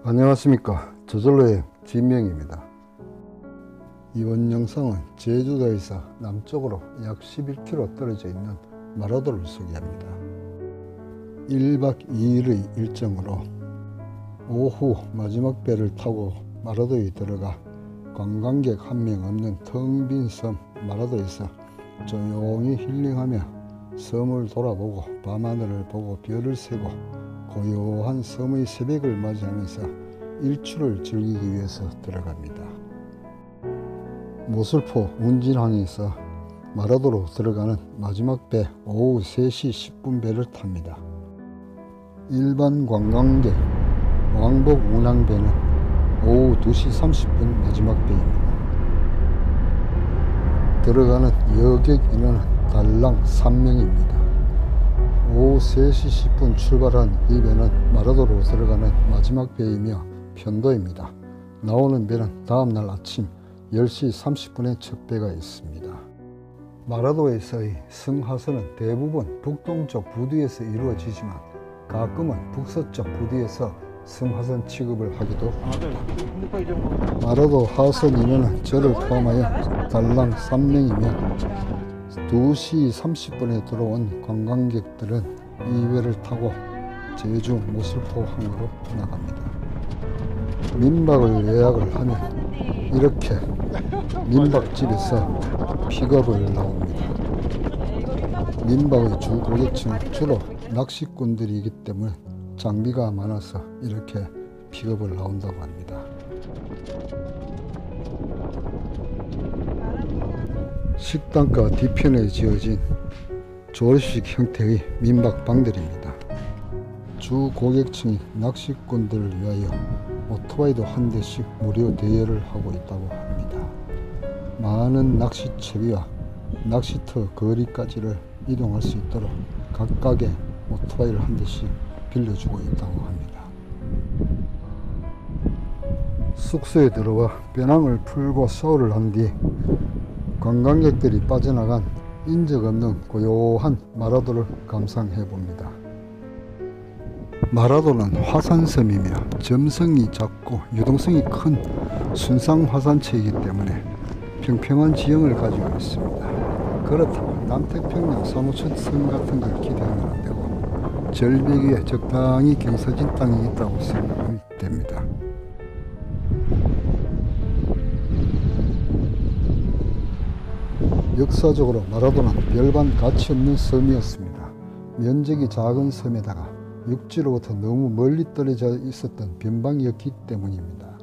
안녕하십니까. 저절로의 진명입니다. 이번 영상은 제주도에서 남쪽으로 약 11km 떨어져 있는 마라도를 소개합니다. 1박 2일의 일정으로 오후 마지막 배를 타고 마라도에 들어가 관광객 한 명 없는 텅 빈 섬 마라도에서 조용히 힐링하며 섬을 돌아보고 밤하늘을 보고 별을 세고 고요한 섬의 새벽을 맞이하면서 일출을 즐기기 위해서 들어갑니다. 모슬포 운진항에서 마라도로 들어가는 마지막 배 오후 3시 10분 배를 탑니다. 일반 관광객 왕복 운항배는 오후 2시 30분 마지막 배입니다. 들어가는 여객 인원은 달랑 3명입니다. 오후 3시 10분 출발한 이 배는 마라도로 들어가는 마지막 배이며 편도입니다. 나오는 배는 다음날 아침 10시 30분에 첫 배가 있습니다. 마라도에서의 승하선은 대부분 북동쪽 부두에서 이루어지지만 가끔은 북서쪽 부두에서 승하선 취급을 하기도 합니다. 마라도 하선 인원은 저를 포함하여 달랑 3명이며 2시 30분에 들어온 관광객들은 이 배를 타고 제주 모슬포항으로 나갑니다. 민박을 예약을 하면 이렇게 민박집에서 픽업을 나옵니다. 민박의 주 고객층은 주로 낚시꾼들이기 때문에 장비가 많아서 이렇게 픽업을 나온다고 합니다. 식당가 뒤편에 지어진 조립식 형태의 민박방들입니다. 주 고객층이 낚시꾼들을 위하여 오토바이도 한 대씩 무료 대여를 하고 있다고 합니다. 많은 낚시채비와 낚시터 거리까지를 이동할 수 있도록 각각의 오토바이를 한 대씩 빌려주고 있다고 합니다. 숙소에 들어와 배낭을 풀고 샤워를 한 뒤 관광객들이 빠져나간 인적 없는 고요한 마라도를 감상해 봅니다. 마라도는 화산섬이며 점성이 작고 유동성이 큰 순상 화산체이기 때문에 평평한 지형을 가지고 있습니다. 그렇다고 남태평양 사무천 섬 같은 걸 기대하면 안 되고 절벽 위에 적당히 경사진 땅이 있다고 생각이 됩니다. 역사적으로 마라도는 별반 가치 없는 섬이었습니다. 면적이 작은 섬에다가 육지로부터 너무 멀리 떨어져 있었던 변방이었기 때문입니다.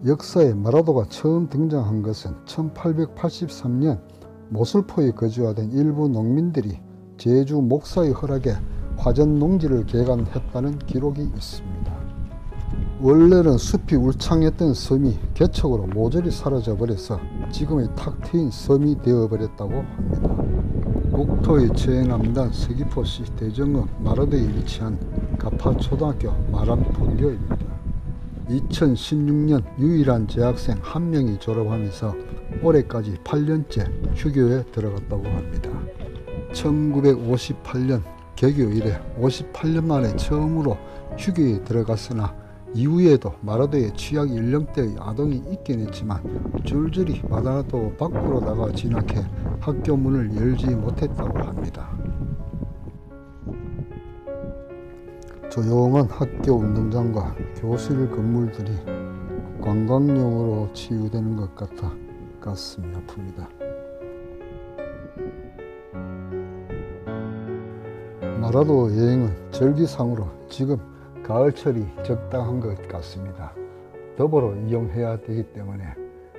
역사에 마라도가 처음 등장한 것은 1883년 모슬포에 거주하던 일부 농민들이 제주 목사의 허락에 화전 농지를 개간했다는 기록이 있습니다. 원래는 숲이 울창했던 섬이 개척으로 모조리 사라져 버려서 지금의 탁 트인 섬이 되어버렸다고 합니다. 국토의 최남단 서귀포시 대정읍 마라도에 위치한 가파초등학교 마람본교입니다. 2016년 유일한 재학생 한 명이 졸업하면서 올해까지 8년째 휴교에 들어갔다고 합니다. 1958년 개교 이래 58년 만에 처음으로 휴교에 들어갔으나 이후에도 마라도에 취약 연령대의 아동이 있긴 했지만 줄줄이 마라도 밖으로 나가 진학해 학교 문을 열지 못했다고 합니다. 조용한 학교 운동장과 교실 건물들이 관광용으로 치유되는 것 같아 가슴이 아픕니다. 마라도 여행은 절기상으로 지금 가을철이 적당한 것 같습니다. 더불어 이용해야 되기 때문에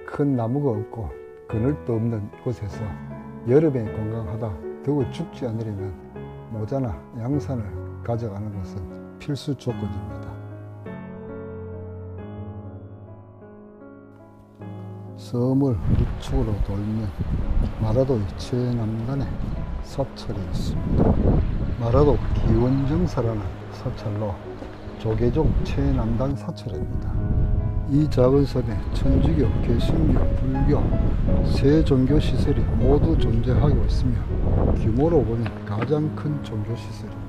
큰 나무가 없고 그늘도 없는 곳에서 여름에 관광하다 더워 죽지 않으려면 모자나 양산을 가져가는 것은 필수 조건입니다. 섬을 우측으로 돌면 마라도의 최남단에 사찰이 있습니다. 마라도 기원정사라는 사찰로 조계종 최남단 사찰입니다. 이 작은 섬에 천주교, 개신교, 불교 세 종교 시설이 모두 존재하고 있으며 규모로 보면 가장 큰 종교 시설입니다.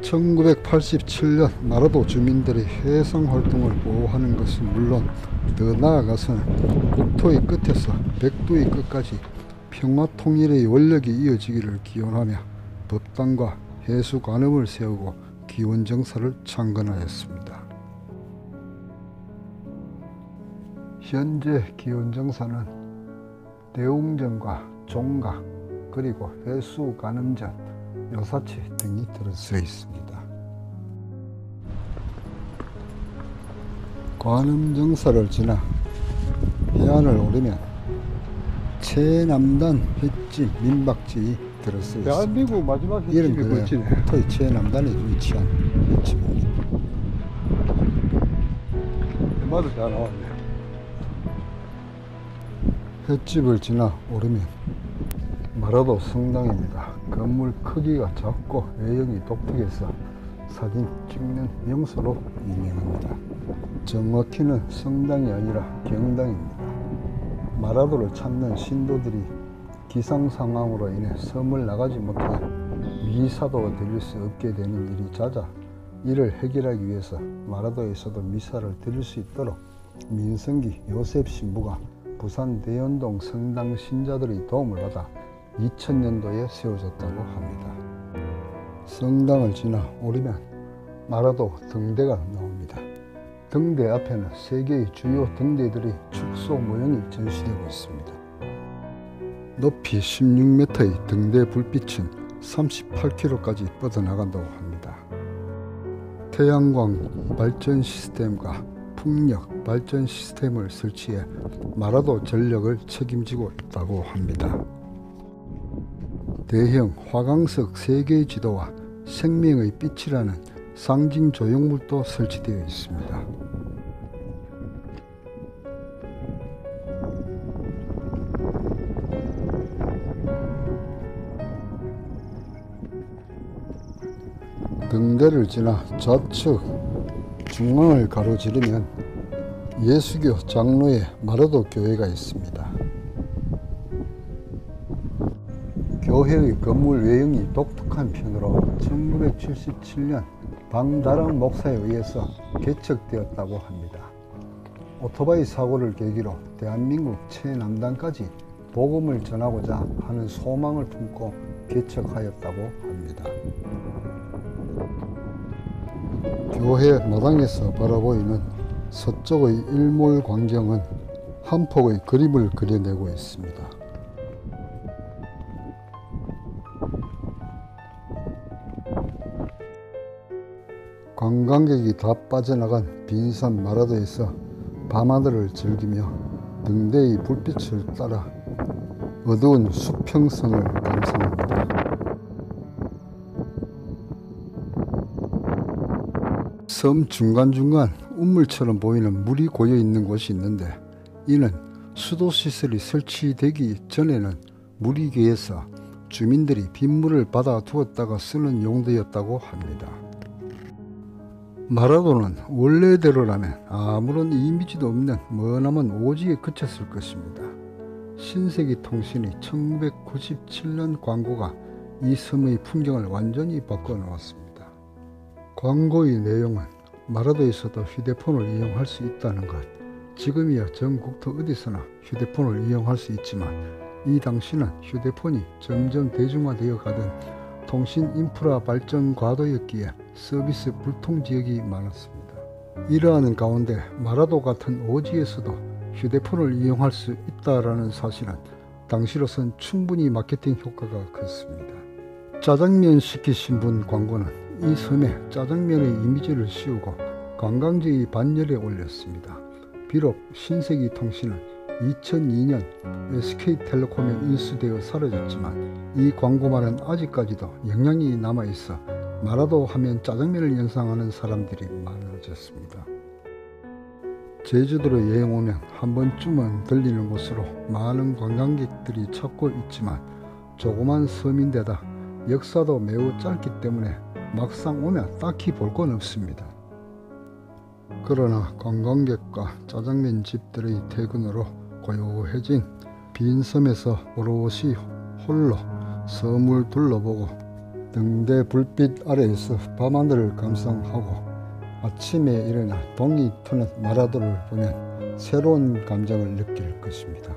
1987년 마라도 주민들이 해상 활동을 보호하는 것은 물론 더 나아가서는 국토의 끝에서 백도의 끝까지 평화 통일의 원력이 이어지기를 기원하며 법당과 해수관음을 세우고 기원정사를 창건하였습니다. 현재 기원정사는 대웅전과 종각 그리고 해수관음전, 요사치 등이 들어서 있습니다. 관음정사를 지나 해안을 오르면 최남단 횟집 민박집이 들어서 있습니다. 대한민국 마지막 횟집이 뭐지? 국토의 최남단에 위치한 횟집입니다. 말을 다 나왔네. 횟집을 지나 오르면 마라도 성당입니다. 건물 크기가 작고 외형이 독특해서 사진 찍는 명소로 유명합니다. 정확히는 성당이 아니라 경당입니다. 마라도를 찾는 신도들이 기상 상황으로 인해 섬을 나가지 못해 미사도 드릴 수 없게 되는 일이 잦아 이를 해결하기 위해서 마라도에서도 미사를 드릴 수 있도록 민성기 요셉 신부가 부산 대연동 성당 신자들의 도움을 받아 2000년도에 세워졌다고 합니다. 성당을 지나 오르면 마라도 등대가 나옵니다. 등대 앞에는 세 개의 주요 등대들의 축소 모형이 전시되고 있습니다. 높이 16m의 등대 불빛은 38km까지 뻗어나간다고 합니다. 태양광 발전 시스템과 풍력 발전 시스템을 설치해 마라도 전력을 책임지고 있다고 합니다. 대형 화강석 3개의 지도와 생명의 빛이라는 상징 조형물도 설치되어 있습니다. 등대를 지나 좌측 중앙을 가로지르면 예수교 장로의 마라도 교회가 있습니다. 교회의 건물 외형이 독특한 편으로 1977년 방다랑 목사에 의해서 개척되었다고 합니다. 오토바이 사고를 계기로 대한민국 최남단까지 복음을 전하고자 하는 소망을 품고 개척하였다고 합니다. 교회 마당에서 바라보이는 서쪽의 일몰 광경은 한 폭의 그림을 그려내고 있습니다. 관광객이 다 빠져나간 빈산 마라도에서 밤하늘을 즐기며 등대의 불빛을 따라 어두운 수평선을 감상합니다. 섬 중간중간 우물처럼 보이는 물이 고여 있는 곳이 있는데 이는 수도시설이 설치되기 전에는 물이개에서 주민들이 빗물을 받아 두었다가 쓰는 용도였다고 합니다. 마라도는 원래대로라면 아무런 이미지도 없는 머나먼 오지에 그쳤을 것입니다. 신세기 통신의 1997년 광고가 이 섬의 풍경을 완전히 바꿔놓았습니다. 광고의 내용은 마라도에서도 휴대폰을 이용할 수 있다는 것, 지금이야 전국토 어디서나 휴대폰을 이용할 수 있지만 이 당시는 휴대폰이 점점 대중화되어 가던 통신 인프라 발전 과도였기에 서비스 불통 지역이 많았습니다. 이러한 가운데 마라도 같은 오지에서도 휴대폰을 이용할 수 있다는 사실은 당시로선 충분히 마케팅 효과가 컸습니다. 짜장면 시키신 분 광고는 이 섬에 짜장면의 이미지를 씌우고 관광지의 반열에 올렸습니다. 비록 신세기 통신은 2002년 SK텔레콤에 인수되어 사라졌지만 이 광고만은 아직까지도 영향이 남아있어 마라도 하면 짜장면을 연상하는 사람들이 많아졌습니다. 제주도로 여행 오면 한 번쯤은 들리는 곳으로 많은 관광객들이 찾고 있지만 조그만 섬인데다 역사도 매우 짧기 때문에 막상 오면 딱히 볼 건 없습니다. 그러나 관광객과 짜장면 집들의 퇴근으로 고요해진 빈 섬에서 오롯이 홀로 섬을 둘러보고 등대 불빛 아래에서 밤하늘을 감상하고 아침에 일어나 동이 트는 마라도를 보면 새로운 감정을 느낄 것입니다.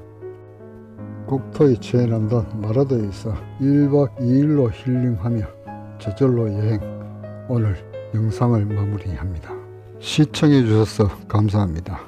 국토의 최남단 마라도에서 1박 2일로 힐링하며 저절로 여행, 오늘 영상을 마무리합니다. 시청해 주셔서 감사합니다.